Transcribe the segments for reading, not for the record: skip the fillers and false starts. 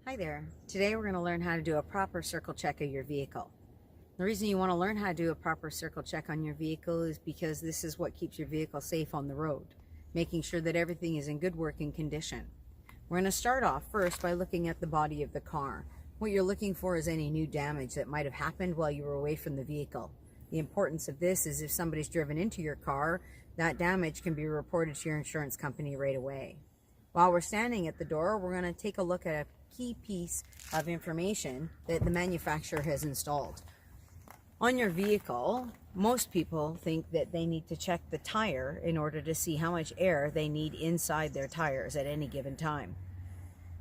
Hi there. Today we're going to learn how to do a proper circle check of your vehicle. The reason you want to learn how to do a proper circle check on your vehicle is because this is what keeps your vehicle safe on the road, making sure that everything is in good working condition. We're going to start off first by looking at the body of the car. What you're looking for is any new damage that might have happened while you were away from the vehicle. The importance of this is if somebody's driven into your car, that damage can be reported to your insurance company right away. While we're standing at the door, we're going to take a look at a key piece of information that the manufacturer has installed. On your vehicle, most people think that they need to check the tire in order to see how much air they need inside their tires at any given time.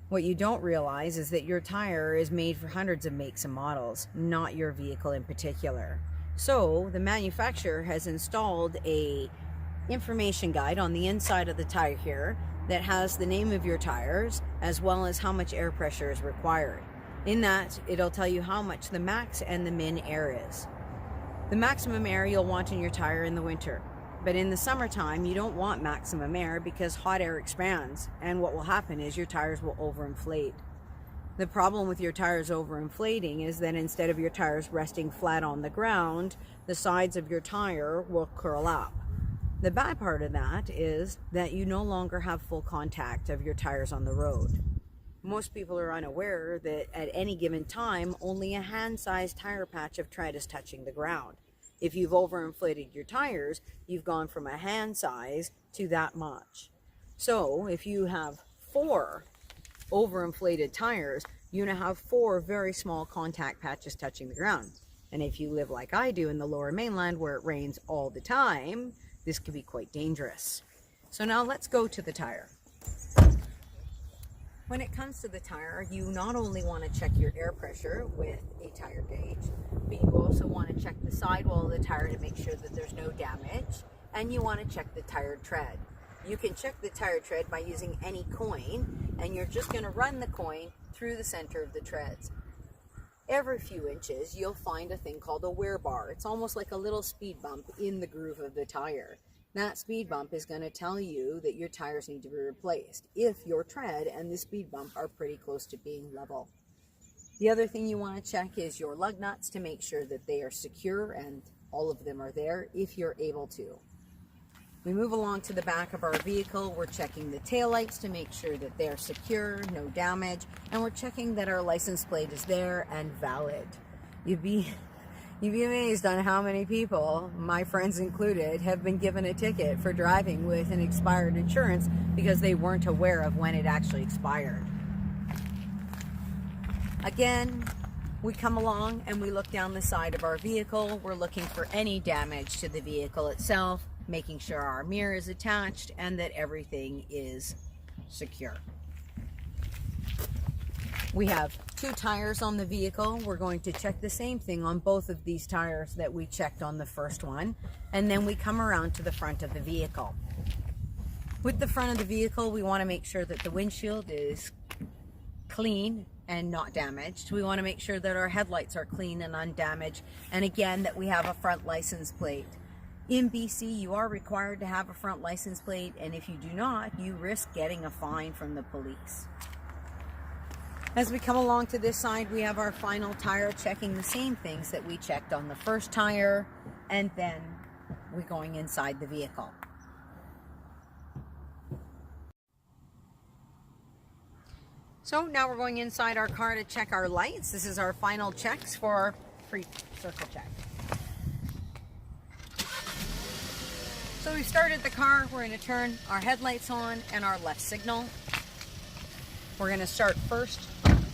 What you don't realize is that your tire is made for hundreds of makes and models, not your vehicle in particular. So the manufacturer has installed a information guide on the inside of the tire here that has the name of your tires as well as how much air pressure is required. In that, it'll tell you how much the max and the min air is. The maximum air you'll want in your tire in the winter, but in the summertime you don't want maximum air because hot air expands, and what will happen is your tires will overinflate. The problem with your tires overinflating is that instead of your tires resting flat on the ground, the sides of your tire will curl up. The bad part of that is that you no longer have full contact of your tires on the road. Most people are unaware that at any given time, only a hand-sized tire patch of tread is touching the ground. If you've overinflated your tires, you've gone from a hand size to that much. So if you have 4 overinflated tires, you're going to have 4 very small contact patches touching the ground. And if you live like I do in the lower mainland where it rains all the time, this could be quite dangerous. So now let's go to the tire. When it comes to the tire, you not only want to check your air pressure with a tire gauge, but you also want to check the sidewall of the tire to make sure that there's no damage, and you want to check the tire tread. You can check the tire tread by using any coin, and you're just going to run the coin through the center of the treads. Every few inches, you'll find a thing called a wear bar. It's almost like a little speed bump in the groove of the tire. That speed bump is going to tell you that your tires need to be replaced if your tread and the speed bump are pretty close to being level. The other thing you want to check is your lug nuts to make sure that they are secure and all of them are there if you're able to. We move along to the back of our vehicle. We're checking the taillights to make sure that they're secure, no damage, and we're checking that our license plate is there and valid. You'd be amazed on how many people, my friends included, have been given a ticket for driving with an expired insurance because they weren't aware of when it actually expired. Again, we come along and we look down the side of our vehicle. We're looking for any damage to the vehicle itself, making sure our mirror is attached and that everything is secure. We have 2 tires on the vehicle. We're going to check the same thing on both of these tires that we checked on the first one, and then we come around to the front of the vehicle. With the front of the vehicle, we want to make sure that the windshield is clean and not damaged. We want to make sure that our headlights are clean and undamaged, and again that we have a front license plate. In BC, you are required to have a front license plate, and if you do not, you risk getting a fine from the police. As we come along to this side, we have our final tire, checking the same things that we checked on the first tire, and then we're going inside the vehicle. So now we're going inside our car to check our lights. This is our final checks for our pre-circle check. So we've started the car. We're going to turn our headlights on and our left signal. We're going to start first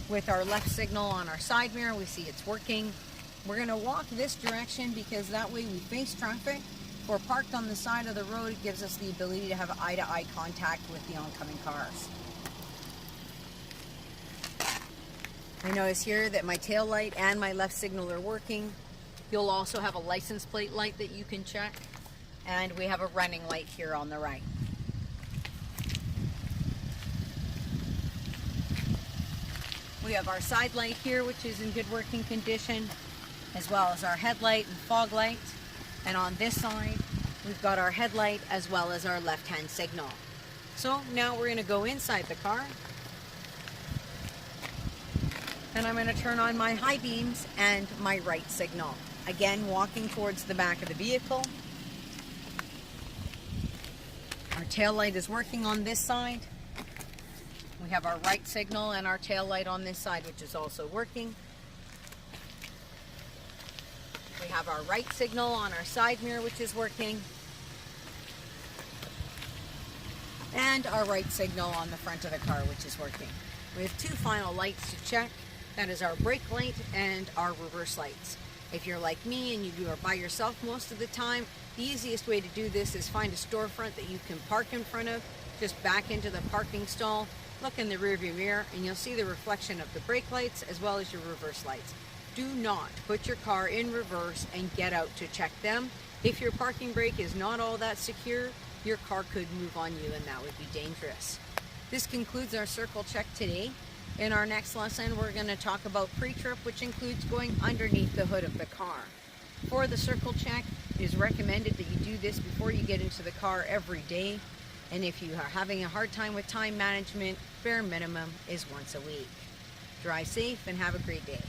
with our left signal on our side mirror. We see it's working. We're going to walk this direction because that way we face traffic. If we're parked on the side of the road, it gives us the ability to have eye-to-eye contact with the oncoming cars. I notice here that my tail light and my left signal are working. You'll also have a license plate light that you can check. And we have a running light here on the right. We have our side light here, which is in good working condition, as well as our headlight and fog light. And on this side, we've got our headlight as well as our left-hand signal. So now we're going to go inside the car. And I'm going to turn on my high beams and my right signal. Again, walking towards the back of the vehicle. Our tail light is working on this side. We have our right signal and our tail light on this side, which is also working. We have our right signal on our side mirror, which is working. And our right signal on the front of the car, which is working. We have two final lights to check. That is our brake light and our reverse lights. If you're like me and you are by yourself most of the time, the easiest way to do this is find a storefront that you can park in front of. Just back into the parking stall, look in the rearview mirror, and you'll see the reflection of the brake lights as well as your reverse lights. Do not put your car in reverse and get out to check them. If your parking brake is not all that secure, your car could move on you and that would be dangerous. This concludes our circle check today. In our next lesson, we're going to talk about pre-trip, which includes going underneath the hood of the car. For the circle check, it is recommended that you do this before you get into the car every day. And if you are having a hard time with time management, bare minimum is once a week. Drive safe and have a great day.